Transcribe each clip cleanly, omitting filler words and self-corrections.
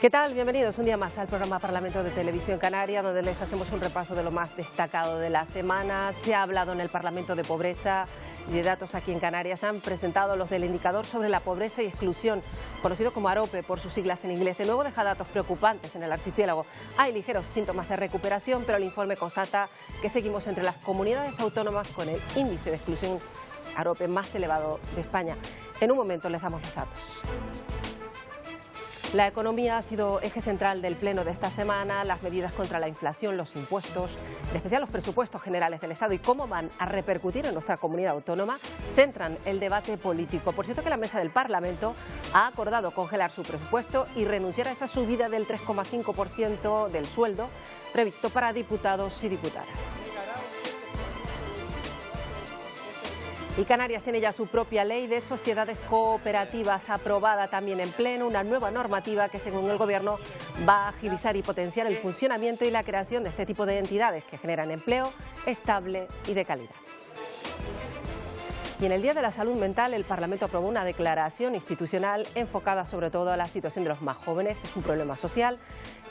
¿Qué tal? Bienvenidos un día más al programa Parlamento de Televisión Canaria, donde les hacemos un repaso de lo más destacado de la semana. Se ha hablado en el Parlamento de pobreza y de datos aquí en Canarias. Han presentado los del indicador sobre la pobreza y exclusión, conocido como AROPE por sus siglas en inglés. De nuevo deja datos preocupantes en el archipiélago. Hay ligeros síntomas de recuperación, pero el informe constata que seguimos entre las comunidades autónomas con el índice de exclusión AROPE más elevado de España. En un momento les damos los datos. La economía ha sido eje central del pleno de esta semana. Las medidas contra la inflación, los impuestos, en especial los presupuestos generales del Estado y cómo van a repercutir en nuestra comunidad autónoma, centran el debate político. Por cierto que la mesa del Parlamento ha acordado congelar su presupuesto y renunciar a esa subida del 3,5% del sueldo previsto para diputados y diputadas. Y Canarias tiene ya su propia ley de sociedades cooperativas aprobada también en pleno, una nueva normativa que según el Gobierno va a agilizar y potenciar el funcionamiento y la creación de este tipo de entidades que generan empleo estable y de calidad. Y en el Día de la Salud Mental, el Parlamento aprobó una declaración institucional enfocada sobre todo a la situación de los más jóvenes. Es un problema social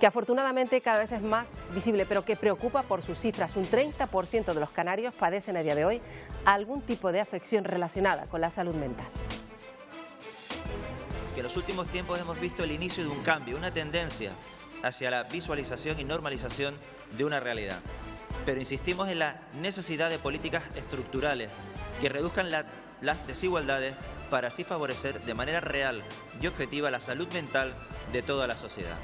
que afortunadamente cada vez es más visible, pero que preocupa por sus cifras. Un 30% de los canarios padecen a día de hoy algún tipo de afección relacionada con la salud mental. Que en los últimos tiempos hemos visto el inicio de un cambio, una tendencia hacia la visualización y normalización de una realidad. Pero insistimos en la necesidad de políticas estructurales que reduzcan las desigualdades para así favorecer de manera real y objetiva la salud mental de toda la sociedad.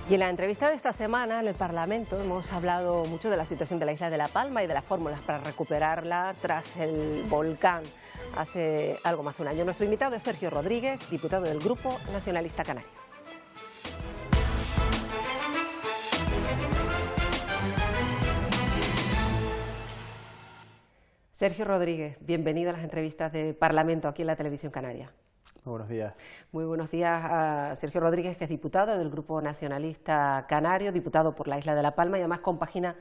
Y en la entrevista de esta semana en el Parlamento hemos hablado mucho de la situación de la isla de La Palma y de las fórmulas para recuperarla tras el volcán hace algo más de un año. Nuestro invitado es Sergio Rodríguez, diputado del Grupo Nacionalista Canario. Sergio Rodríguez, bienvenido a las entrevistas de Parlamento aquí en la Televisión Canaria. Muy buenos días. Muy buenos días a Sergio Rodríguez, que es diputado del Grupo Nacionalista Canario, diputado por la isla de La Palma y además compagina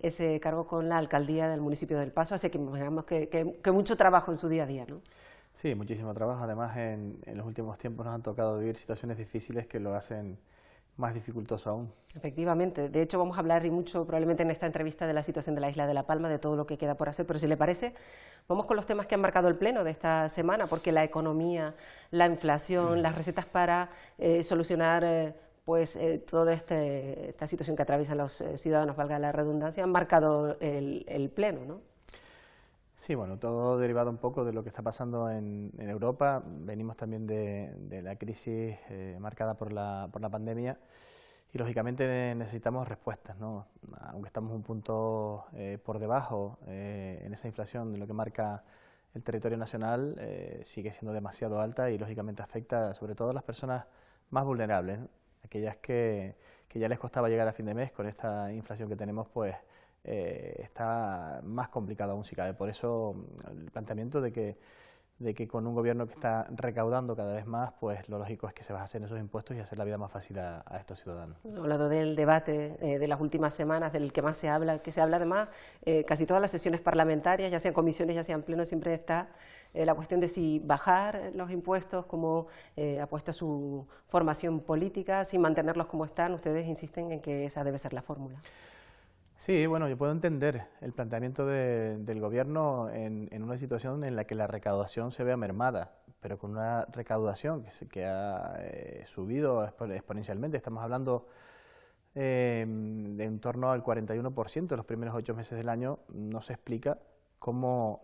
ese cargo con la alcaldía del municipio del Paso, así que imaginamos que mucho trabajo en su día a día, ¿no? Sí, muchísimo trabajo. Además, en los últimos tiempos nos han tocado vivir situaciones difíciles que lo hacen más dificultoso aún. Efectivamente. De hecho, vamos a hablar y mucho probablemente en esta entrevista de la situación de la isla de La Palma, de todo lo que queda por hacer, pero si le parece, vamos con los temas que han marcado el pleno de esta semana, porque la economía, la inflación, las recetas para solucionar toda esta situación que atraviesan los ciudadanos, valga la redundancia, han marcado el pleno, ¿no? Sí, bueno, todo derivado un poco de lo que está pasando en Europa. Venimos también de la crisis marcada por la pandemia y, lógicamente, necesitamos respuestas, ¿no? Aunque estamos un punto por debajo en esa inflación de lo que marca el territorio nacional, sigue siendo demasiado alta y, lógicamente, afecta sobre todo a las personas más vulnerables, ¿no? Aquellas que ya les costaba llegar a fin de mes. Con esta inflación que tenemos, pues está más complicado aún si cabe. Por eso el planteamiento de que con un gobierno que está recaudando cada vez más, pues lo lógico es que se bajen esos impuestos y hacer la vida más fácil a estos ciudadanos. Hablando del debate de las últimas semanas, del que más se habla, que se habla además, casi todas las sesiones parlamentarias, ya sean comisiones, ya sean plenos, siempre está la cuestión de si bajar los impuestos, cómo apuesta su formación política, si mantenerlos como están. Ustedes insisten en que esa debe ser la fórmula. Sí, bueno, yo puedo entender el planteamiento del Gobierno en una situación en la que la recaudación se vea mermada, pero con una recaudación que ha subido exponencialmente. Estamos hablando de en torno al 41% en los primeros 8 meses del año. No se explica cómo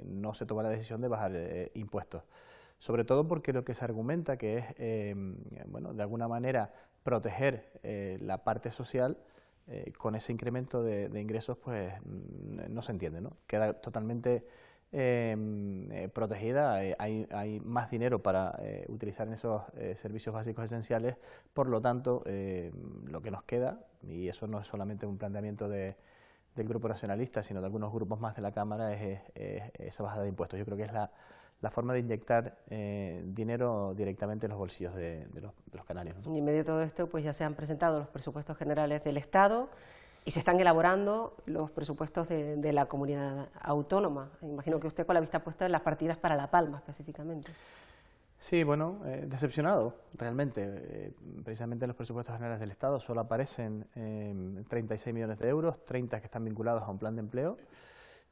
no se toma la decisión de bajar impuestos. Sobre todo porque lo que se argumenta que es, bueno, de alguna manera proteger la parte social, con ese incremento de ingresos, pues no se entiende, ¿no? Queda totalmente protegida, hay más dinero para utilizar en esos servicios básicos esenciales. Por lo tanto, lo que nos queda, y eso no es solamente un planteamiento del Grupo Nacionalista, sino de algunos grupos más de la Cámara, es esa bajada de impuestos. Yo creo que es la forma de inyectar dinero directamente en los bolsillos de los canarios, ¿no? Y en medio de todo esto, pues ya se han presentado los presupuestos generales del Estado y se están elaborando los presupuestos de la comunidad autónoma. Imagino que usted con la vista puesta en las partidas para La Palma específicamente. Sí, bueno, decepcionado, realmente. Precisamente en los presupuestos generales del Estado solo aparecen 36 millones de euros, 30 que están vinculados a un plan de empleo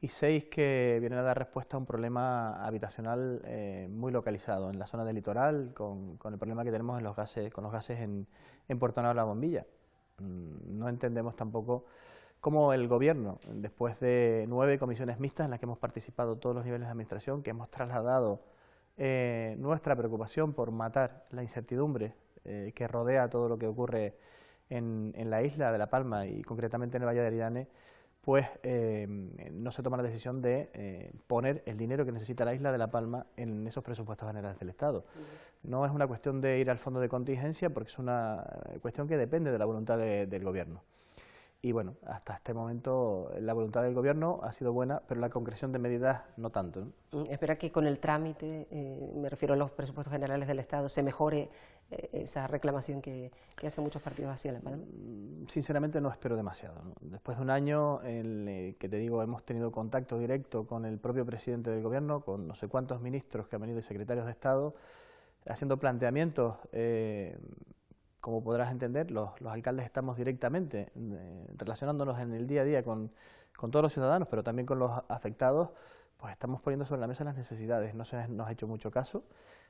y 6 que vienen a dar respuesta a un problema habitacional muy localizado en la zona del litoral, con el problema que tenemos con los gases en Puerto Nuevo de la Bombilla. No entendemos tampoco cómo el Gobierno, después de 9 comisiones mixtas en las que hemos participado todos los niveles de administración, que hemos trasladado nuestra preocupación por matar la incertidumbre que rodea todo lo que ocurre en la isla de La Palma y concretamente en el Valle de Aridane, pues no se toma la decisión de poner el dinero que necesita la isla de La Palma en esos presupuestos generales del Estado. No es una cuestión de ir al fondo de contingencia, porque es una cuestión que depende de la voluntad del Gobierno. Y bueno, hasta este momento la voluntad del Gobierno ha sido buena, pero la concreción de medidas no tanto, ¿no? Espera que con el trámite, me refiero a los presupuestos generales del Estado, se mejore esa reclamación que hacen muchos partidos hacia La Palma. Sinceramente no espero demasiado, ¿no? Después de un año en el que, te digo, hemos tenido contacto directo con el propio presidente del Gobierno, con no sé cuántos ministros que han venido y secretarios de Estado, haciendo planteamientos. Como podrás entender, los alcaldes estamos directamente relacionándonos en el día a día con todos los ciudadanos, pero también con los afectados, pues estamos poniendo sobre la mesa las necesidades. No se nos ha hecho mucho caso,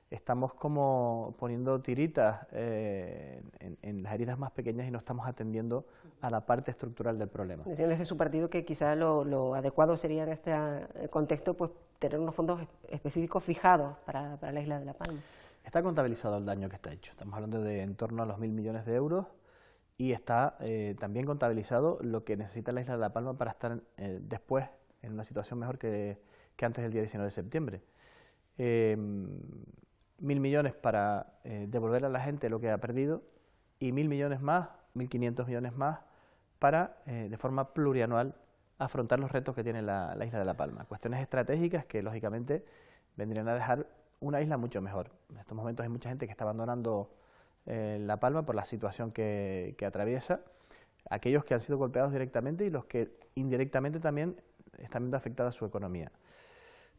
estamos como poniendo tiritas en las heridas más pequeñas y no estamos atendiendo a la parte estructural del problema. Decían desde su partido que quizá lo adecuado sería en este contexto pues tener unos fondos específicos fijados para la isla de La Palma. Está contabilizado el daño que está hecho, estamos hablando de en torno a los 1.000 millones de euros y está también contabilizado lo que necesita la isla de La Palma para estar después en una situación mejor que antes del día 19 de septiembre. 1.000 millones para devolver a la gente lo que ha perdido y 1.000 millones más, 1.500 millones más para de forma plurianual afrontar los retos que tiene la isla de La Palma. Cuestiones estratégicas que lógicamente vendrían a dejar una isla mucho mejor. En estos momentos hay mucha gente que está abandonando La Palma por la situación que atraviesa, aquellos que han sido golpeados directamente y los que indirectamente también están viendo afectada su economía.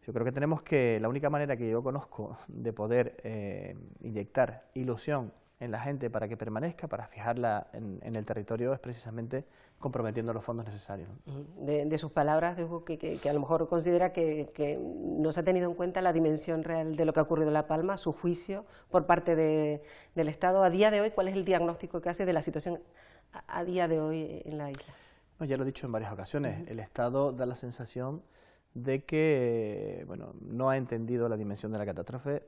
Yo creo que tenemos que, la única manera que yo conozco de poder inyectar ilusión en la gente para que permanezca, para fijarla en el territorio, es precisamente comprometiendo los fondos necesarios. De sus palabras, digo que a lo mejor considera que no se ha tenido en cuenta la dimensión real de lo que ha ocurrido en La Palma, su juicio por parte del Estado. A día de hoy, ¿cuál es el diagnóstico que hace de la situación a día de hoy en la isla? No, ya lo he dicho en varias ocasiones, el Estado da la sensación de que bueno, no ha entendido la dimensión de la catástrofe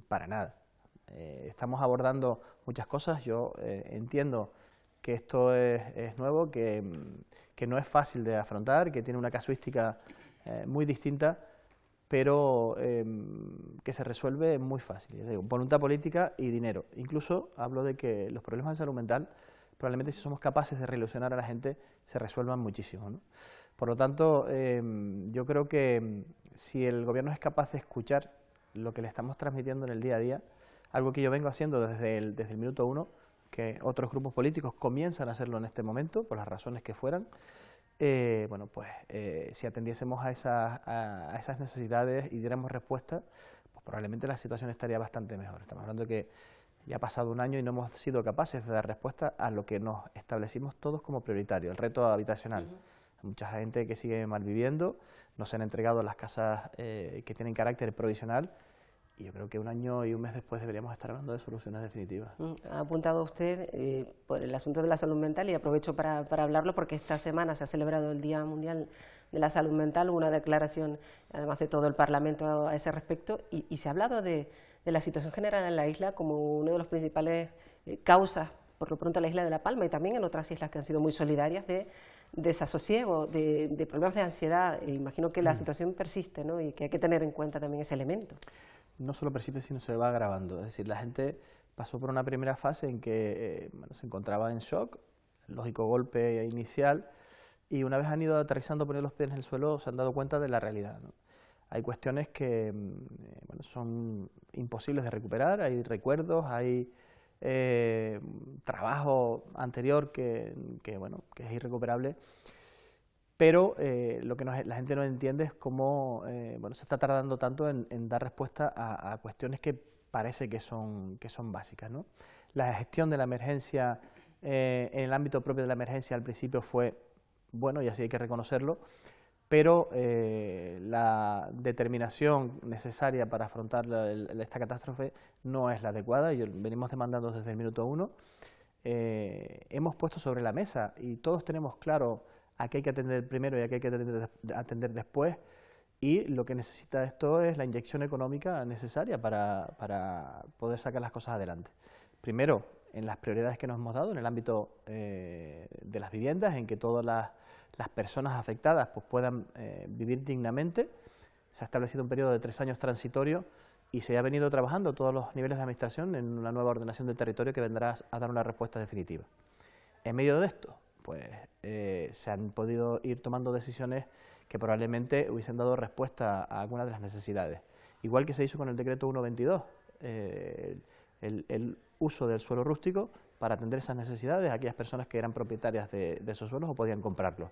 para nada. Estamos abordando muchas cosas, yo entiendo que esto es nuevo, que no es fácil de afrontar, que tiene una casuística muy distinta, pero que se resuelve muy fácil. Digo, voluntad política y dinero. Incluso hablo de que los problemas de salud mental, probablemente si somos capaces de reilusionar a la gente, se resuelvan muchísimo, ¿no? Por lo tanto, yo creo que si el Gobierno es capaz de escuchar lo que le estamos transmitiendo en el día a día, algo que yo vengo haciendo desde el minuto uno, que otros grupos políticos comienzan a hacerlo en este momento, por las razones que fueran, bueno, pues si atendiésemos a esas necesidades y diéramos respuesta, pues probablemente la situación estaría bastante mejor. Estamos hablando de que ya ha pasado un año y no hemos sido capaces de dar respuesta a lo que nos establecimos todos como prioritario, el reto habitacional. Hay mucha gente que sigue malviviendo, no se han entregado las casas que tienen carácter provisional, y yo creo que un año y un mes después deberíamos estar hablando de soluciones definitivas. Ha apuntado usted por el asunto de la salud mental y aprovecho para hablarlo porque esta semana se ha celebrado el Día Mundial de la Salud Mental, una declaración además de todo el Parlamento a ese respecto y se ha hablado de la situación general en la isla como una de las principales causas, por lo pronto en la isla de La Palma y también en otras islas que han sido muy solidarias, de desasosiego, de problemas de ansiedad. Imagino que la situación persiste, ¿no? Y que hay que tener en cuenta también ese elemento. No solo persiste, sino se va agravando. Es decir, la gente pasó por una primera fase en que bueno, se encontraba en shock, lógico golpe inicial, y una vez han ido aterrizando, poniendo los pies en el suelo, se han dado cuenta de la realidad, ¿no? Hay cuestiones que bueno, son imposibles de recuperar, hay recuerdos, hay trabajo anterior que es irrecuperable. Pero lo que la gente no entiende es cómo bueno, se está tardando tanto en dar respuesta a cuestiones que parece que son básicas, ¿no? La gestión de la emergencia en el ámbito propio de la emergencia al principio fue bueno, y así hay que reconocerlo, pero la determinación necesaria para afrontar esta catástrofe no es la adecuada, y venimos demandando desde el minuto 1. Hemos puesto sobre la mesa, y todos tenemos claro a qué hay que atender primero y a qué hay que atender después, y lo que necesita esto es la inyección económica necesaria para poder sacar las cosas adelante. Primero, en las prioridades que nos hemos dado, en el ámbito de las viviendas, en que todas las personas afectadas pues, puedan vivir dignamente. Se ha establecido un periodo de 3 años transitorio y se ha venido trabajando todos los niveles de administración en una nueva ordenación del territorio que vendrá a dar una respuesta definitiva. En medio de esto, pues se han podido ir tomando decisiones que probablemente hubiesen dado respuesta a algunas de las necesidades. Igual que se hizo con el decreto 122, el uso del suelo rústico para atender esas necesidades de aquellas personas que eran propietarias de esos suelos o podían comprarlos.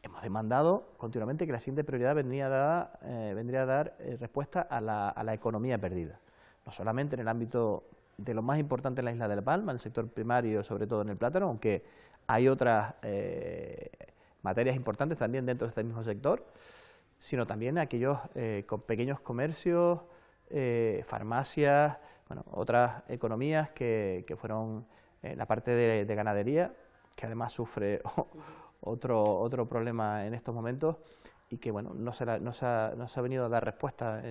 Hemos demandado continuamente que la siguiente prioridad vendría a dar respuesta a la economía perdida, no solamente en el ámbito de lo más importante en la isla de La Palma, en el sector primario, sobre todo en el plátano, aunque hay otras materias importantes también dentro de este mismo sector, sino también aquellos con pequeños comercios, farmacias, bueno, otras economías que fueron la parte de ganadería, que además sufre otro problema en estos momentos y que bueno, no se ha venido a dar respuesta.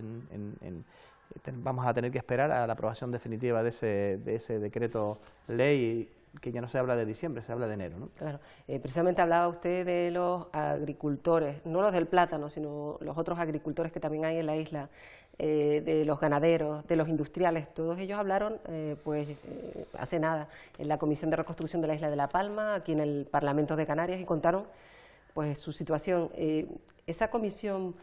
Vamos a tener que esperar a la aprobación definitiva de ese decreto ley, que ya no se habla de diciembre, se habla de enero, ¿no? Claro, precisamente hablaba usted de los agricultores, no los del plátano, sino los otros agricultores que también hay en la isla, de los ganaderos, de los industriales. Todos ellos hablaron hace nada en la Comisión de Reconstrucción de la Isla de La Palma, aquí en el Parlamento de Canarias, y contaron pues su situación. Esa comisión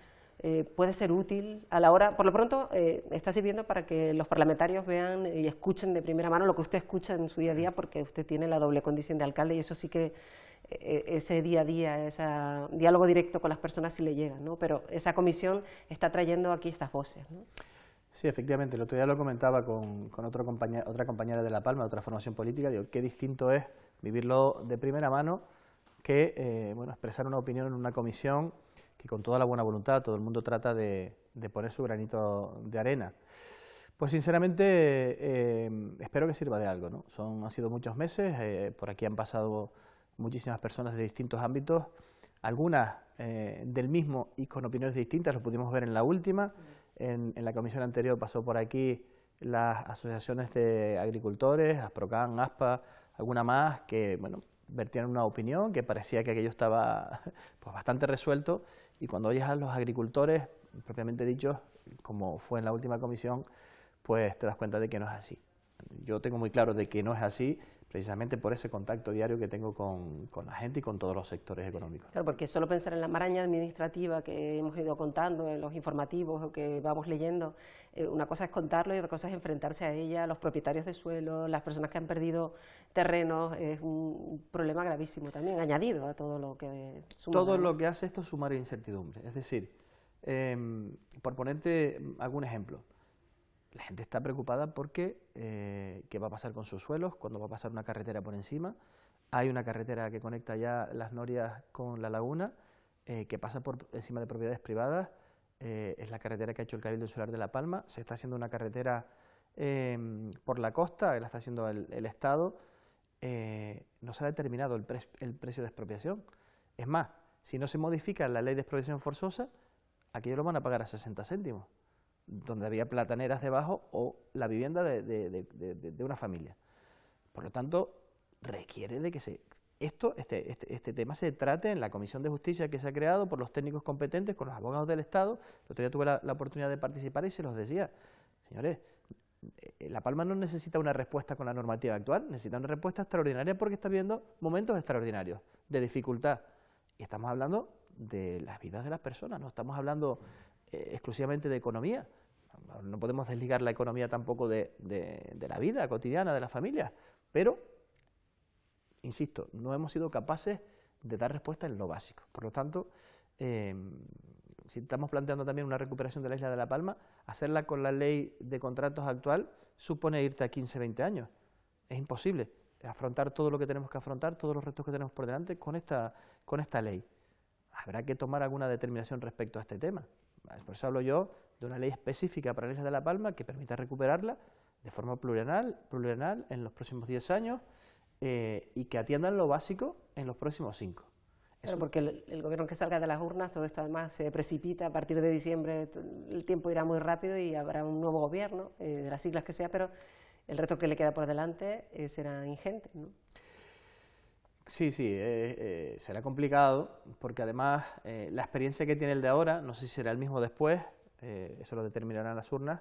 puede ser útil a la hora, por lo pronto está sirviendo para que los parlamentarios vean y escuchen de primera mano lo que usted escucha en su día a día, porque usted tiene la doble condición de alcalde y eso sí que ese día a día, ese diálogo directo con las personas sí le llega, ¿no? Pero esa comisión está trayendo aquí estas voces, ¿no? Sí, efectivamente, el otro día lo comentaba con otra compañera de La Palma, de otra formación política, digo, qué distinto es vivirlo de primera mano que expresar una opinión en una comisión que con toda la buena voluntad todo el mundo trata de poner su granito de arena. Pues sinceramente espero que sirva de algo, ¿no? Han sido muchos meses, por aquí han pasado muchísimas personas de distintos ámbitos, algunas del mismo y con opiniones distintas, lo pudimos ver en la última. En la comisión anterior pasó por aquí las asociaciones de agricultores, Asprocan, ASPA, alguna más, que bueno, vertían una opinión que parecía que aquello estaba pues bastante resuelto, y cuando oyes a los agricultores, propiamente dichos, como fue en la última comisión, pues te das cuenta de que no es así. Yo tengo muy claro de que no es así, precisamente por ese contacto diario que tengo con la gente y con todos los sectores económicos. Claro, porque solo pensar en la maraña administrativa que hemos ido contando en los informativos o que vamos leyendo, una cosa es contarlo y otra cosa es enfrentarse a ella, los propietarios de suelo, las personas que han perdido terrenos, es un problema gravísimo también, añadido a todo lo que suma. Todo lo que hace esto es sumar incertidumbre, es decir, por ponerte algún ejemplo, la gente está preocupada porque qué va a pasar con sus suelos, cuándo va a pasar una carretera por encima. Hay una carretera que conecta ya Las Norias con la laguna, que pasa por encima de propiedades privadas. Es la carretera que ha hecho el Cabildo Insular de La Palma. Se está haciendo una carretera por la costa, la está haciendo el Estado. No se ha determinado el precio de expropiación. Es más, si no se modifica la ley de expropiación forzosa, aquello lo van a pagar a 60 céntimos. Donde había plataneras debajo o la vivienda de una familia. Por lo tanto, requiere de que este tema se trate en la Comisión de Justicia que se ha creado por los técnicos competentes, con los abogados del Estado. El otro día tuve la oportunidad de participar y se los decía, señores, La Palma no necesita una respuesta con la normativa actual, necesita una respuesta extraordinaria porque está viviendo momentos extraordinarios de dificultad. Y estamos hablando de las vidas de las personas, no estamos hablando exclusivamente de economía. No podemos desligar la economía tampoco de la vida cotidiana de las familias, pero, insisto, no hemos sido capaces de dar respuesta en lo básico. Por lo tanto, si estamos planteando también una recuperación de la isla de La Palma, hacerla con la ley de contratos actual supone irte a 15, 20 años. Es imposible afrontar todo lo que tenemos que afrontar, todos los retos que tenemos por delante con esta ley. Habrá que tomar alguna determinación respecto a este tema. Por eso hablo yo de una ley específica para la isla de La Palma que permita recuperarla de forma plurianual en los próximos 10 años y que atiendan lo básico en los próximos 5. Claro, porque el gobierno que salga de las urnas, todo esto además se precipita, a partir de diciembre el tiempo irá muy rápido y habrá un nuevo gobierno, de las siglas que sea, pero el reto que le queda por delante será ingente, ¿no? Sí, será complicado, porque además la experiencia que tiene el de ahora, no sé si será el mismo después, eso lo determinarán las urnas,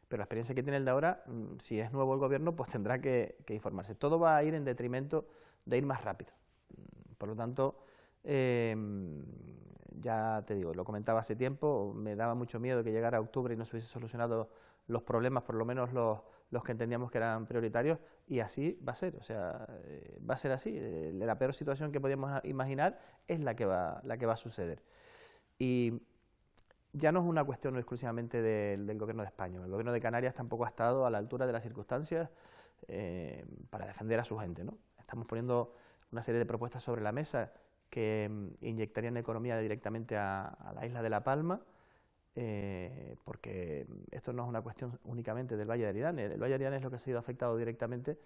pero la experiencia que tiene el de ahora, si es nuevo el gobierno, pues tendrá que informarse. Todo va a ir en detrimento de ir más rápido. Por lo tanto, ya te digo, lo comentaba hace tiempo, me daba mucho miedo que llegara octubre y no se hubiese solucionado los problemas, por lo menos los que entendíamos que eran prioritarios, y así va a ser, o sea, va a ser así. La peor situación que podíamos imaginar es la que va a suceder. Y ya no es una cuestión exclusivamente del Gobierno de España, el Gobierno de Canarias tampoco ha estado a la altura de las circunstancias para defender a su gente, ¿no? Estamos poniendo una serie de propuestas sobre la mesa que inyectarían economía directamente a la isla de La Palma, porque esto no es una cuestión únicamente del Valle de Aridane. El Valle de Aridane es lo que ha sido afectado directamente,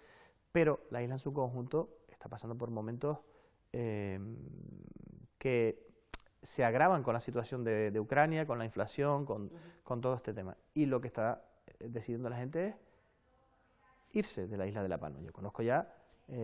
pero la isla en su conjunto está pasando por momentos que se agravan con la situación de Ucrania, con la inflación, con todo este tema. Y lo que está decidiendo la gente es irse de la isla de La Palma. Yo conozco ya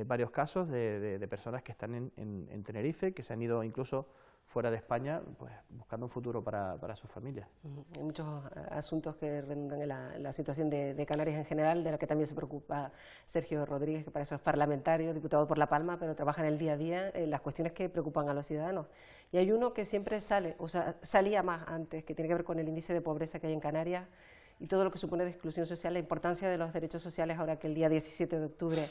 varios casos de personas que están en Tenerife, que se han ido incluso fuera de España, pues buscando un futuro para sus familias. Hay muchos asuntos que redundan en la situación de Canarias en general, de la que también se preocupa Sergio Rodríguez, que para eso es parlamentario, diputado por La Palma, pero trabaja en el día a día en las cuestiones que preocupan a los ciudadanos. Y hay uno que siempre sale, o sea, salía más antes, que tiene que ver con el índice de pobreza que hay en Canarias y todo lo que supone de exclusión social, la importancia de los derechos sociales ahora que el día 17 de octubre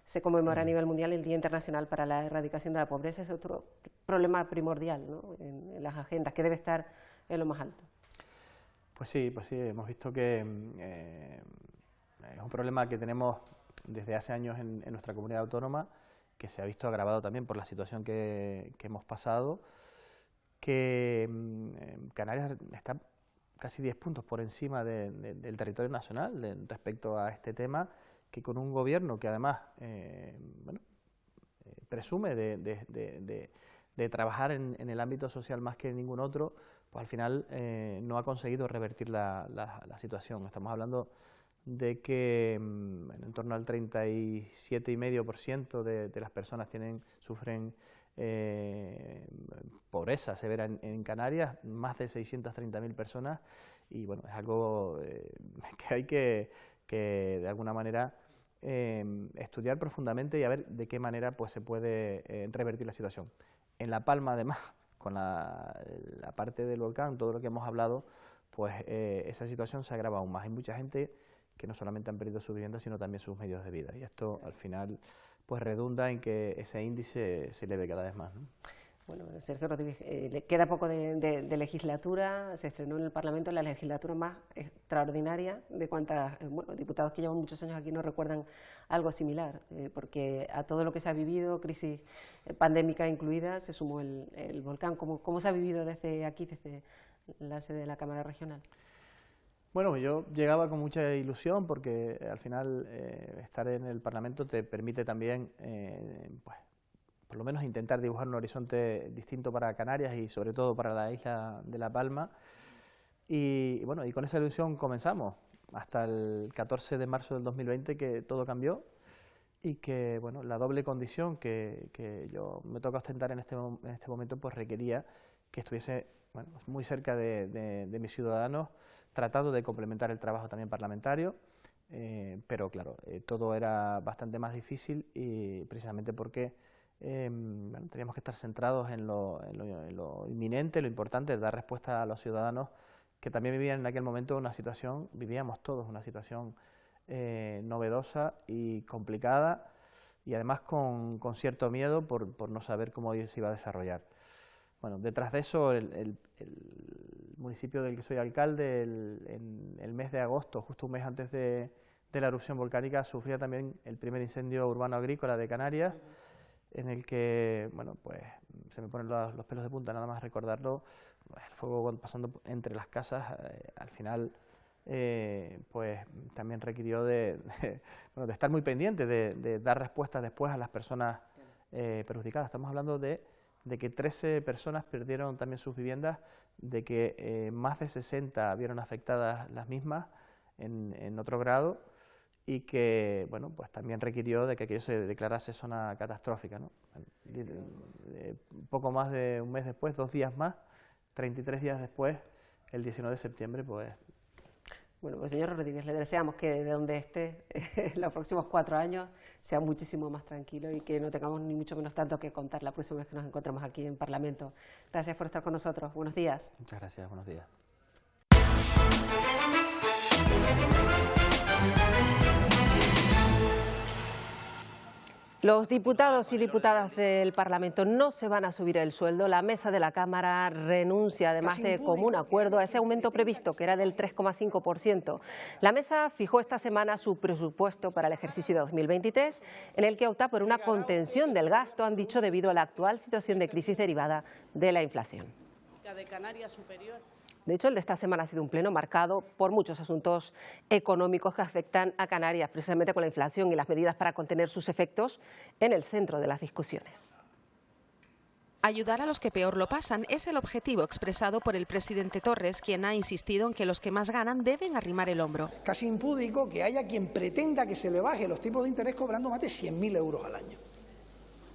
se conmemora a nivel mundial el Día Internacional para la Erradicación de la Pobreza. Es otro problema primordial, ¿no?, en las agendas, que debe estar en lo más alto. Pues sí, hemos visto que es un problema que tenemos desde hace años en nuestra comunidad autónoma, que se ha visto agravado también por la situación que hemos pasado, que Canarias está casi 10 puntos por encima del territorio nacional respecto a este tema, que con un gobierno que además presume de trabajar en el ámbito social más que en ningún otro, pues al final no ha conseguido revertir la situación. Estamos hablando de que en torno al 37,5% de las personas sufren pobreza severa en Canarias, más de 630.000 personas, y bueno, es algo que hay que de alguna manera estudiar profundamente y a ver de qué manera pues se puede revertir la situación. En La Palma, además, con la parte del volcán, todo lo que hemos hablado, pues esa situación se agrava aún más. Hay mucha gente que no solamente han perdido su vivienda, sino también sus medios de vida, y esto al final pues redunda en que ese índice se eleve cada vez más, ¿no? Bueno, Sergio Rodríguez, le queda poco de legislatura, se estrenó en el Parlamento la legislatura más extraordinaria de cuantas, diputados que llevan muchos años aquí no recuerdan algo similar, porque a todo lo que se ha vivido, crisis pandémica incluida, se sumó el volcán. ¿Cómo se ha vivido desde aquí, desde la sede de la Cámara Regional? Bueno, yo llegaba con mucha ilusión porque al final estar en el Parlamento te permite también, pues, por lo menos intentar dibujar un horizonte distinto para Canarias y sobre todo para la isla de La Palma. Y bueno, y con esa ilusión comenzamos hasta el 14 de marzo del 2020, que todo cambió y que, bueno, la doble condición que yo me toca ostentar en este momento pues requería que estuviese, bueno, muy cerca de mis ciudadanos, tratando de complementar el trabajo también parlamentario, pero claro, todo era bastante más difícil, y precisamente porque bueno, teníamos que estar centrados en lo inminente, lo importante, dar respuesta a los ciudadanos que también vivían en aquel momento vivíamos todos una situación novedosa y complicada, y además con cierto miedo por no saber cómo se iba a desarrollar. Bueno, detrás de eso, el municipio del que soy alcalde, en el mes de agosto, justo un mes antes de la erupción volcánica, sufría también el primer incendio urbano agrícola de Canarias, en el que, bueno, pues se me ponen los pelos de punta nada más recordarlo. El fuego pasando entre las casas, al final, pues también requirió de estar muy pendiente, de dar respuestas después a las personas perjudicadas. Estamos hablando de que 13 personas perdieron también sus viviendas, de que más de 60 vieron afectadas las mismas en otro grado, y que, bueno, pues también requirió de que aquello se declarase zona catastrófica, ¿no? Poco más de un mes después, 2 días más, 33 días después, el 19 de septiembre, pues... Bueno, pues señor Rodríguez, le deseamos que de donde esté los próximos 4 años sea muchísimo más tranquilo y que no tengamos ni mucho menos tanto que contar la próxima vez que nos encontremos aquí en Parlamento. Gracias por estar con nosotros. Buenos días. Muchas gracias. Buenos días. Los diputados y diputadas del Parlamento no se van a subir el sueldo. La mesa de la Cámara renuncia, además de común acuerdo, a ese aumento previsto, que era del 3,5%. La mesa fijó esta semana su presupuesto para el ejercicio de 2023, en el que opta por una contención del gasto, han dicho, debido a la actual situación de crisis derivada de la inflación. De hecho, el de esta semana ha sido un pleno marcado por muchos asuntos económicos que afectan a Canarias, precisamente con la inflación y las medidas para contener sus efectos en el centro de las discusiones. Ayudar a los que peor lo pasan es el objetivo expresado por el presidente Torres, quien ha insistido en que los que más ganan deben arrimar el hombro. Casi impúdico que haya quien pretenda que se le baje los tipos de interés cobrando más de 100.000 euros al año.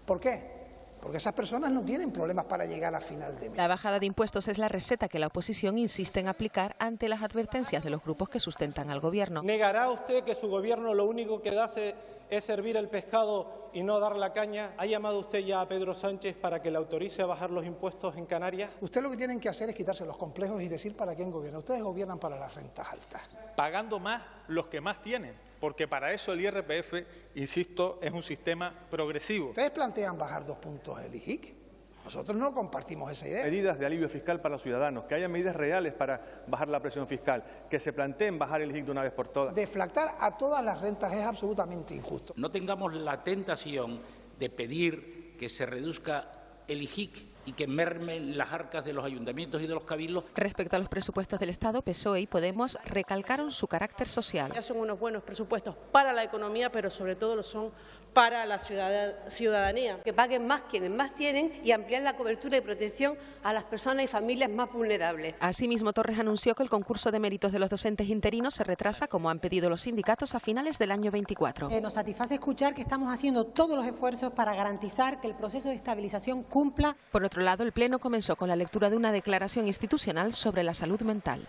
¿Por qué? Porque esas personas no tienen problemas para llegar a final de mes. La bajada de impuestos es la receta que la oposición insiste en aplicar ante las advertencias de los grupos que sustentan al gobierno. ¿Negará usted que su gobierno lo único que hace es servir el pescado y no dar la caña? ¿Ha llamado usted ya a Pedro Sánchez para que le autorice a bajar los impuestos en Canarias? Usted lo que tienen que hacer es quitarse los complejos y decir para quién gobierna. Ustedes gobiernan para las rentas altas. Pagando más los que más tienen, porque para eso el IRPF, insisto, es un sistema progresivo. ¿Ustedes plantean bajar 2 puntos el IGIC? Nosotros no compartimos esa idea. Medidas de alivio fiscal para los ciudadanos, que haya medidas reales para bajar la presión fiscal, que se planteen bajar el IGIC de una vez por todas. Deflactar a todas las rentas es absolutamente injusto. No tengamos la tentación de pedir que se reduzca el IGIC y que mermen las arcas de los ayuntamientos y de los cabildos. Respecto a los presupuestos del Estado, PSOE y Podemos recalcaron su carácter social. Ya son unos buenos presupuestos para la economía, pero sobre todo lo son para la ciudadanía. Que paguen más quienes más tienen y ampliar la cobertura y protección a las personas y familias más vulnerables. Asimismo, Torres anunció que el concurso de méritos de los docentes interinos se retrasa, como han pedido los sindicatos, a finales del año 24. Nos satisface escuchar que estamos haciendo todos los esfuerzos para garantizar que el proceso de estabilización cumpla. Por otro lado, el Pleno comenzó con la lectura de una declaración institucional sobre la salud mental.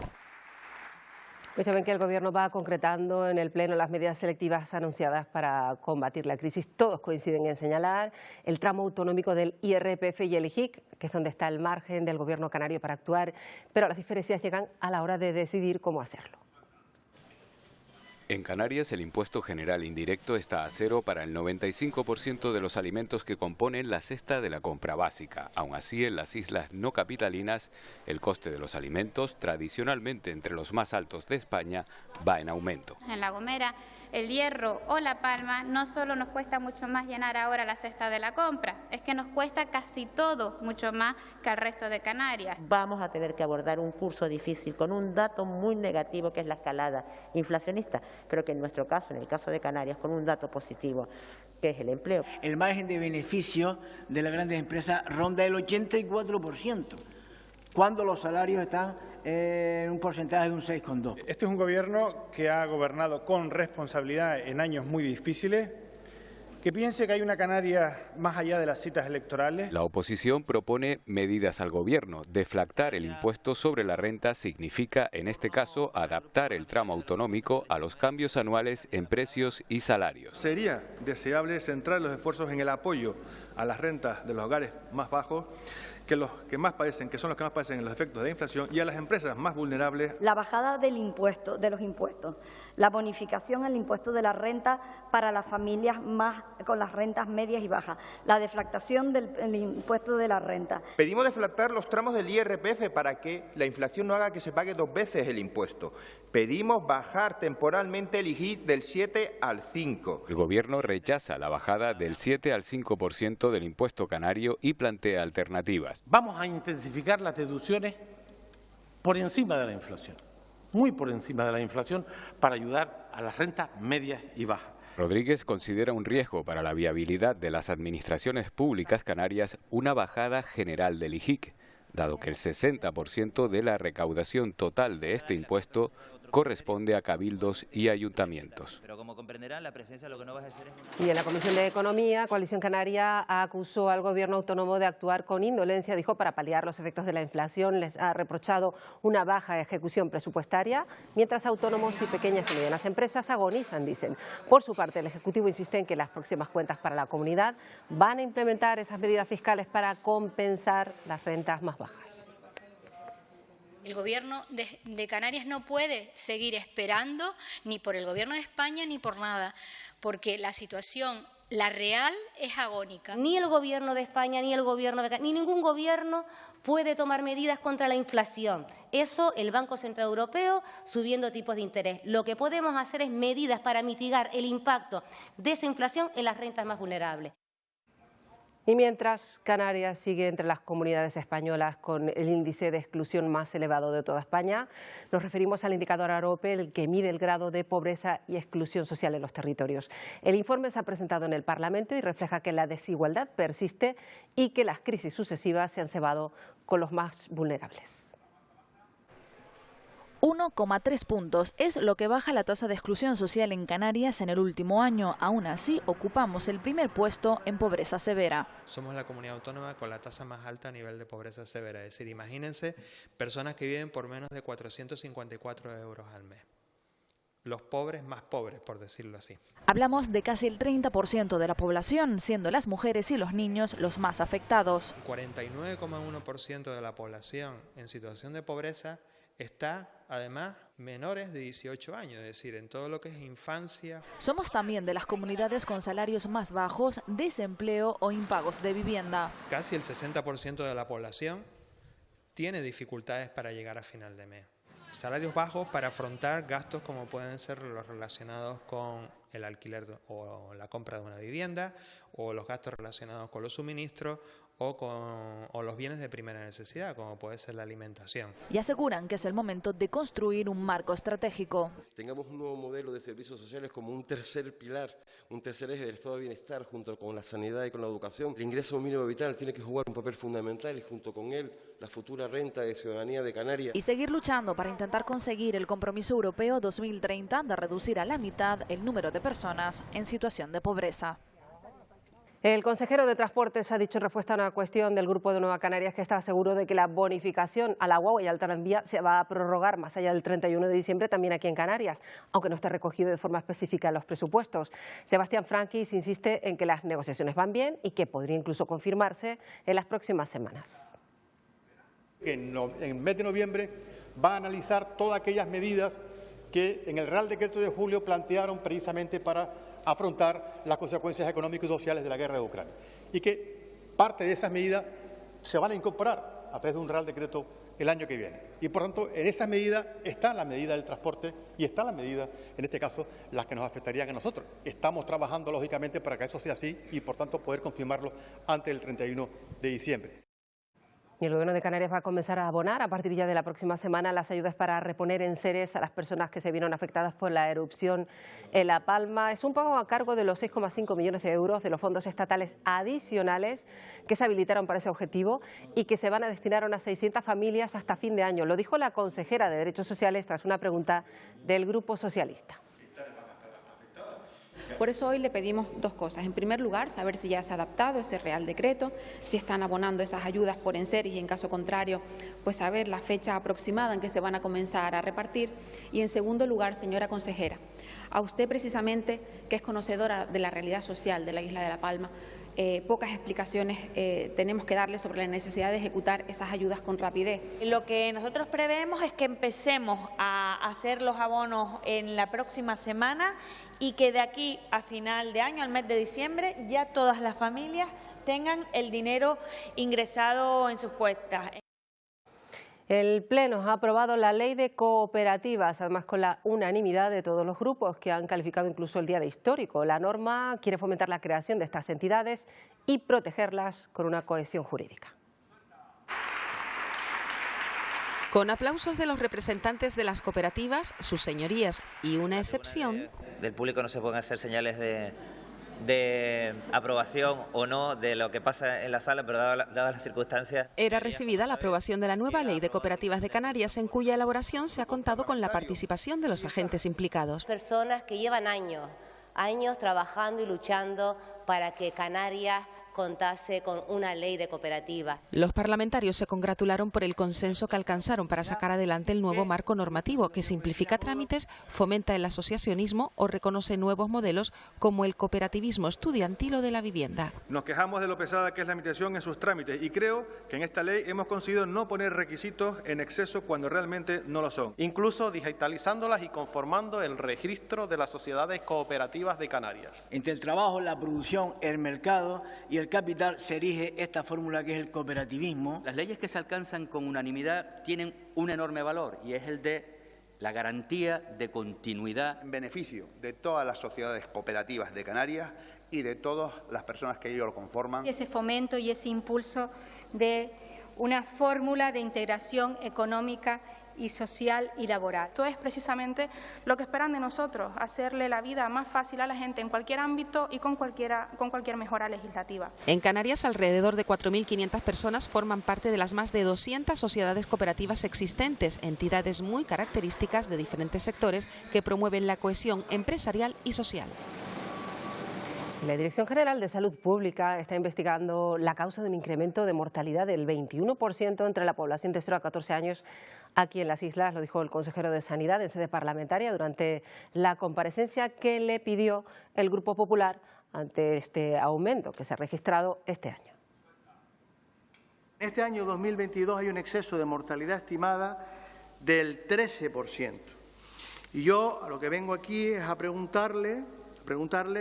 Pues ya ven que el Gobierno va concretando en el Pleno las medidas selectivas anunciadas para combatir la crisis. Todos coinciden en señalar el tramo autonómico del IRPF y el IGIC, que es donde está el margen del Gobierno canario para actuar, pero las diferencias llegan a la hora de decidir cómo hacerlo. En Canarias, el impuesto general indirecto está a 0 para el 95% de los alimentos que componen la cesta de la compra básica. Aún así, en las islas no capitalinas, el coste de los alimentos, tradicionalmente entre los más altos de España, va en aumento. En La Gomera, el Hierro o La Palma no solo nos cuesta mucho más llenar ahora la cesta de la compra, es que nos cuesta casi todo mucho más que al resto de Canarias. Vamos a tener que abordar un curso difícil con un dato muy negativo, que es la escalada inflacionista, pero que en nuestro caso, en el caso de Canarias, con un dato positivo, que es el empleo. El margen de beneficio de las grandes empresas ronda el 84%, cuando los salarios están en un porcentaje de un 6,2. Este es un gobierno que ha gobernado con responsabilidad en años muy difíciles, que piense que hay una Canarias más allá de las citas electorales. La oposición propone medidas al Gobierno. Deflactar el impuesto sobre la renta significa, en este caso, adaptar el tramo autonómico a los cambios anuales en precios y salarios. Sería deseable centrar los esfuerzos en el apoyo a las rentas de los hogares más bajos, que son los que más padecen los efectos de la inflación, y a las empresas más vulnerables. La bajada de los impuestos, la bonificación al impuesto de la renta para las familias con las rentas medias y bajas, la deflactación del impuesto de la renta. Pedimos deflactar los tramos del IRPF para que la inflación no haga que se pague 2 veces el impuesto. Pedimos bajar temporalmente el IGI del 7 al 5. El Gobierno rechaza la bajada del 7 al 5% del impuesto canario y plantea alternativas. Vamos a intensificar las deducciones por encima de la inflación, muy por encima de la inflación, para ayudar a las rentas medias y bajas. Rodríguez considera un riesgo para la viabilidad de las administraciones públicas canarias una bajada general del IGIC, dado que el 60% de la recaudación total de este impuesto corresponde a cabildos y ayuntamientos. Pero como comprenderán, la presencia lo que no va a hacer es... Y en la Comisión de Economía, Coalición Canaria acusó al Gobierno autónomo de actuar con indolencia, dijo, para paliar los efectos de la inflación. Les ha reprochado una baja ejecución presupuestaria, mientras autónomos y pequeñas y medianas empresas agonizan, dicen. Por su parte, el Ejecutivo insiste en que las próximas cuentas para la comunidad van a implementar esas medidas fiscales para compensar las rentas más bajas. El Gobierno de Canarias no puede seguir esperando ni por el Gobierno de España ni por nada, porque la situación, la real, es agónica. Ni el Gobierno de España ni el Gobierno de Canarias, ni ningún gobierno puede tomar medidas contra la inflación. Eso el Banco Central Europeo subiendo tipos de interés. Lo que podemos hacer es medidas para mitigar el impacto de esa inflación en las rentas más vulnerables. Y mientras Canarias sigue entre las comunidades españolas con el índice de exclusión más elevado de toda España, nos referimos al indicador AROPE, el que mide el grado de pobreza y exclusión social en los territorios. El informe se ha presentado en el Parlamento y refleja que la desigualdad persiste y que las crisis sucesivas se han cebado con los más vulnerables. 1,3 puntos es lo que baja la tasa de exclusión social en Canarias en el último año. Aún así, ocupamos el primer puesto en pobreza severa. Somos la comunidad autónoma con la tasa más alta a nivel de pobreza severa. Es decir, imagínense personas que viven por menos de 454 euros al mes. Los pobres más pobres, por decirlo así. Hablamos de casi el 30% de la población, siendo las mujeres y los niños los más afectados. 49,1% de la población en situación de pobreza está, además, menores de 18 años, es decir, en todo lo que es infancia. Somos también de las comunidades con salarios más bajos, desempleo o impagos de vivienda. Casi el 60% de la población tiene dificultades para llegar a final de mes. Salarios bajos para afrontar gastos como pueden ser los relacionados con el alquiler o la compra de una vivienda, o los gastos relacionados con los suministros o los bienes de primera necesidad, como puede ser la alimentación. Y aseguran que es el momento de construir un marco estratégico. Tengamos un nuevo modelo de servicios sociales como un tercer pilar, un tercer eje del estado de bienestar junto con la sanidad y con la educación. El ingreso mínimo vital tiene que jugar un papel fundamental y junto con él la futura renta de ciudadanía de Canarias. Y seguir luchando para intentar conseguir el compromiso europeo 2030 de reducir a la mitad el número de personas en situación de pobreza. El consejero de Transportes ha dicho en respuesta a una cuestión del Grupo de Nueva Canarias que está seguro de que la bonificación a la guagua y al tranvía se va a prorrogar más allá del 31 de diciembre también aquí en Canarias, aunque no esté recogido de forma específica en los presupuestos. Sebastián Franquis insiste en que las negociaciones van bien y que podría incluso confirmarse en las próximas semanas. En el mes de noviembre va a analizar todas aquellas medidas que en el Real Decreto de julio plantearon precisamente para afrontar las consecuencias económicas y sociales de la guerra de Ucrania. Y que parte de esas medidas se van a incorporar a través de un Real Decreto el año que viene. Y por tanto, en esa medida está la medida del transporte y está la medida, en este caso, las que nos afectarían a nosotros. Estamos trabajando, lógicamente, para que eso sea así y, por tanto, poder confirmarlo antes del 31 de diciembre. Y el Gobierno de Canarias va a comenzar a abonar a partir ya de la próxima semana las ayudas para reponer enseres a las personas que se vieron afectadas por la erupción en La Palma. Es un pago a cargo de los 6,5 millones de euros de los fondos estatales adicionales que se habilitaron para ese objetivo y que se van a destinar a unas 600 familias hasta fin de año. Lo dijo la consejera de Derechos Sociales tras una pregunta del Grupo Socialista. Por eso hoy le pedimos dos cosas. En primer lugar, saber si ya se ha adaptado ese Real Decreto, si están abonando esas ayudas por enseres y en caso contrario, pues saber la fecha aproximada en que se van a comenzar a repartir. Y en segundo lugar, señora consejera, a usted precisamente, que es conocedora de la realidad social de la isla de La Palma, pocas explicaciones tenemos que darle sobre la necesidad de ejecutar esas ayudas con rapidez. Lo que nosotros prevemos es que empecemos a hacer los abonos en la próxima semana y que de aquí a final de año, al mes de diciembre, ya todas las familias tengan el dinero ingresado en sus cuentas. El Pleno ha aprobado la ley de cooperativas, además con la unanimidad de todos los grupos que han calificado incluso el día de histórico. La norma quiere fomentar la creación de estas entidades y protegerlas con una cohesión jurídica. Con aplausos de los representantes de las cooperativas, sus señorías y una excepción. Del público no se pueden hacer señales de aprobación o no de lo que pasa en la sala, pero dadas las circunstancias. Era recibida la aprobación de la nueva Ley de Cooperativas de Canarias, en cuya elaboración se ha contado con la participación de los agentes implicados. Personas que llevan años trabajando y luchando para que Canarias contase con una ley de cooperativas. Los parlamentarios se congratularon por el consenso que alcanzaron para sacar adelante el nuevo marco normativo que simplifica trámites, fomenta el asociacionismo o reconoce nuevos modelos como el cooperativismo estudiantil o de la vivienda. Nos quejamos de lo pesada que es la administración en sus trámites y creo que en esta ley hemos conseguido no poner requisitos en exceso cuando realmente no lo son. Incluso digitalizándolas y conformando el registro de las sociedades cooperativas de Canarias. Entre el trabajo, la producción, el mercado y el capital se erige esta fórmula que es el cooperativismo. Las leyes que se alcanzan con unanimidad tienen un enorme valor y es el de la garantía de continuidad. En beneficio de todas las sociedades cooperativas de Canarias y de todas las personas que ello lo conforman. Ese fomento y ese impulso de una fórmula de integración económica y social y laboral. Esto es precisamente lo que esperan de nosotros, hacerle la vida más fácil a la gente en cualquier ámbito y con cualquier mejora legislativa. En Canarias, alrededor de 4.500 personas forman parte de las más de 200 sociedades cooperativas existentes, entidades muy características de diferentes sectores que promueven la cohesión empresarial y social. La Dirección General de Salud Pública está investigando la causa de un incremento de mortalidad del 21% entre la población de 0 a 14 años aquí en las islas, lo dijo el consejero de Sanidad en sede parlamentaria durante la comparecencia que le pidió el Grupo Popular ante este aumento que se ha registrado este año. En este año 2022 hay un exceso de mortalidad estimada del 13%. Y yo a lo que vengo aquí es a preguntarle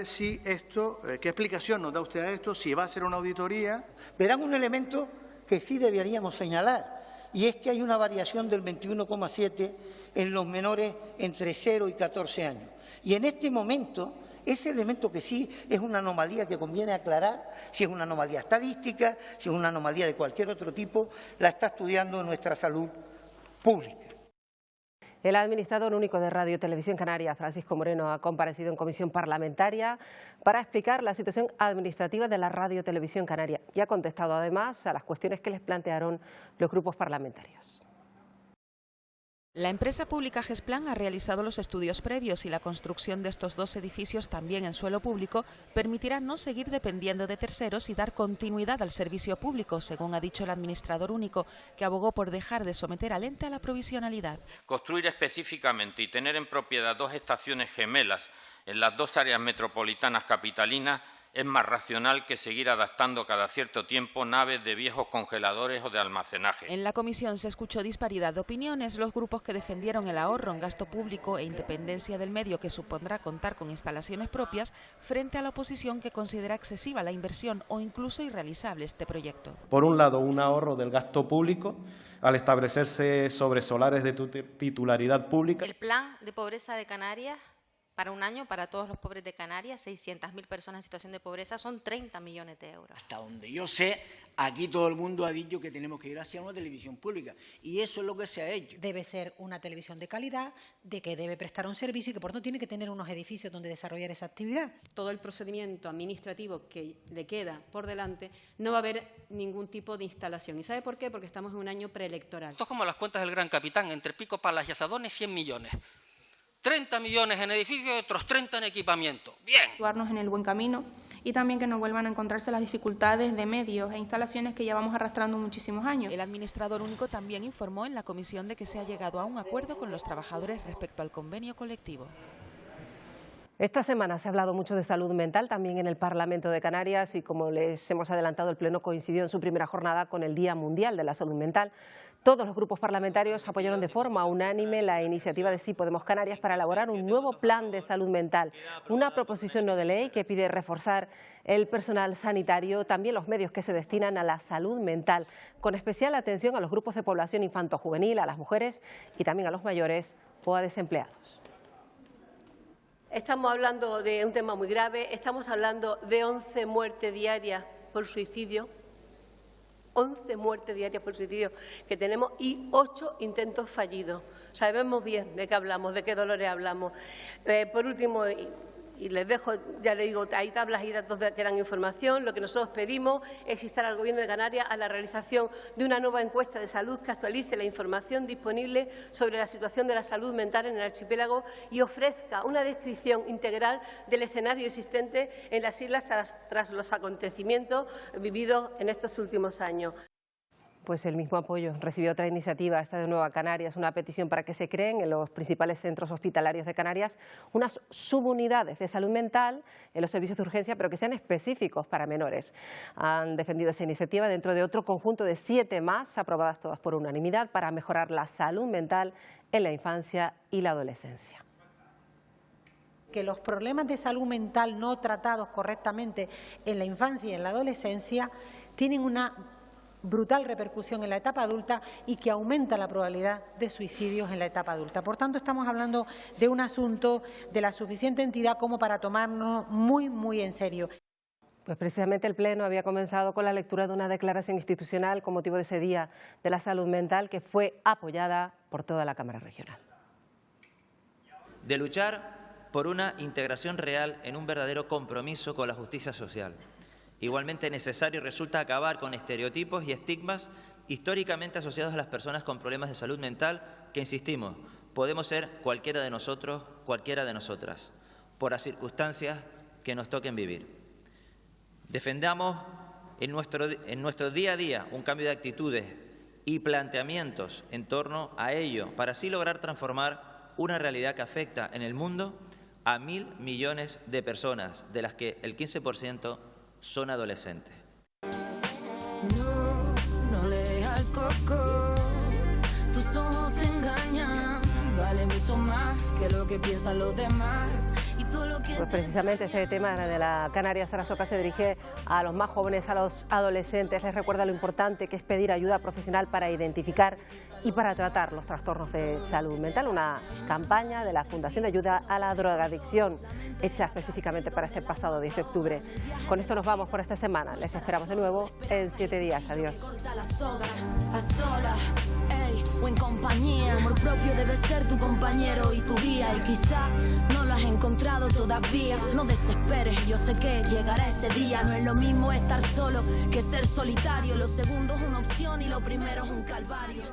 si esto, qué explicación nos da usted a esto, si va a ser una auditoría. Verán un elemento que sí deberíamos señalar, y es que hay una variación del 21,7 en los menores entre 0 y 14 años. Y en este momento, ese elemento que sí es una anomalía que conviene aclarar, si es una anomalía estadística, si es una anomalía de cualquier otro tipo, la está estudiando nuestra salud pública. El administrador único de Radio y Televisión Canaria, Francisco Moreno, ha comparecido en comisión parlamentaria para explicar la situación administrativa de la Radio y Televisión Canaria y ha contestado además a las cuestiones que les plantearon los grupos parlamentarios. La empresa pública Gesplan ha realizado los estudios previos y la construcción de estos dos edificios también en suelo público permitirá no seguir dependiendo de terceros y dar continuidad al servicio público, según ha dicho el administrador único, que abogó por dejar de someter al ente a la provisionalidad. Construir específicamente y tener en propiedad dos estaciones gemelas en las dos áreas metropolitanas capitalinas es más racional que seguir adaptando cada cierto tiempo naves de viejos congeladores o de almacenaje. En la comisión se escuchó disparidad de opiniones. Los grupos que defendieron el ahorro en gasto público e independencia del medio que supondrá contar con instalaciones propias, frente a la oposición que considera excesiva la inversión o incluso irrealizable este proyecto. Por un lado, un ahorro del gasto público al establecerse sobre solares de titularidad pública. El plan de pobreza de Canarias para un año, para todos los pobres de Canarias, 600.000 personas en situación de pobreza, son 30 millones de euros. Hasta donde yo sé, aquí todo el mundo ha dicho que tenemos que ir hacia una televisión pública y eso es lo que se ha hecho. Debe ser una televisión de calidad, de que debe prestar un servicio y que por tanto tiene que tener unos edificios donde desarrollar esa actividad. Todo el procedimiento administrativo que le queda por delante, no va a haber ningún tipo de instalación. ¿Y sabe por qué? Porque estamos en un año preelectoral. Esto es como las cuentas del Gran Capitán, entre pico, palas y azadones, 100 millones. 30 millones en edificios y otros 30 en equipamiento. ¡Bien! Situarnos en el buen camino y también que no vuelvan a encontrarse las dificultades de medios e instalaciones que llevamos arrastrando muchísimos años. El administrador único también informó en la comisión de que se ha llegado a un acuerdo con los trabajadores respecto al convenio colectivo. Esta semana se ha hablado mucho de salud mental también en el Parlamento de Canarias y, como les hemos adelantado, el Pleno coincidió en su primera jornada con el Día Mundial de la Salud Mental. Todos los grupos parlamentarios apoyaron de forma unánime la iniciativa de Sí Podemos Canarias para elaborar un nuevo plan de salud mental, una proposición no de ley que pide reforzar el personal sanitario, también los medios que se destinan a la salud mental, con especial atención a los grupos de población infanto-juvenil, a las mujeres y también a los mayores o a desempleados. Estamos hablando de un tema muy grave, estamos hablando de 11 muertes diarias por suicidio, 11 muertes diarias por suicidio que tenemos y 8 intentos fallidos. Sabemos bien de qué hablamos, de qué dolores hablamos. Por último, y les dejo, ya les digo, hay tablas y datos que dan información. Lo que nosotros pedimos es instar al Gobierno de Canarias a la realización de una nueva encuesta de salud que actualice la información disponible sobre la situación de la salud mental en el archipiélago y ofrezca una descripción integral del escenario existente en las islas tras los acontecimientos vividos en estos últimos años. Pues el mismo apoyo recibió otra iniciativa, esta de Nueva Canarias, una petición para que se creen en los principales centros hospitalarios de Canarias unas subunidades de salud mental en los servicios de urgencia, pero que sean específicos para menores. Han defendido esa iniciativa dentro de otro conjunto de 7 más, aprobadas todas por unanimidad, para mejorar la salud mental en la infancia y la adolescencia. Que los problemas de salud mental no tratados correctamente en la infancia y en la adolescencia tienen una brutal repercusión en la etapa adulta y que aumenta la probabilidad de suicidios en la etapa adulta. Por tanto, estamos hablando de un asunto de la suficiente entidad como para tomarnos muy en serio. Pues precisamente el Pleno había comenzado con la lectura de una declaración institucional con motivo de ese Día de la Salud Mental que fue apoyada por toda la Cámara Regional. De luchar por una integración real en un verdadero compromiso con la justicia social. Igualmente necesario resulta acabar con estereotipos y estigmas históricamente asociados a las personas con problemas de salud mental que, insistimos, podemos ser cualquiera de nosotros, cualquiera de nosotras, por las circunstancias que nos toquen vivir. Defendamos en nuestro día a día un cambio de actitudes y planteamientos en torno a ello, para así lograr transformar una realidad que afecta en el mundo a 1.000 millones de personas, de las que el 15% son adolescentes. No le des al coco, tus ojos te engañan, vale mucho más que lo que piensan los demás. Pues precisamente este tema de la Canarias a la Sopa se dirige a los más jóvenes, a los adolescentes. Les recuerda lo importante que es pedir ayuda profesional para identificar y para tratar los trastornos de salud mental. Una campaña de la Fundación de Ayuda a la Drogadicción, hecha específicamente para este pasado 10 de octubre. Con esto nos vamos por esta semana. Les esperamos de nuevo en 7 días. Adiós. O en compañía, amor propio debe ser tu compañero y tu guía, y quizá no lo has encontrado todavía. No desesperes, yo sé que llegará ese día. No es lo mismo estar solo que ser solitario. Lo segundo es una opción y lo primero es un calvario.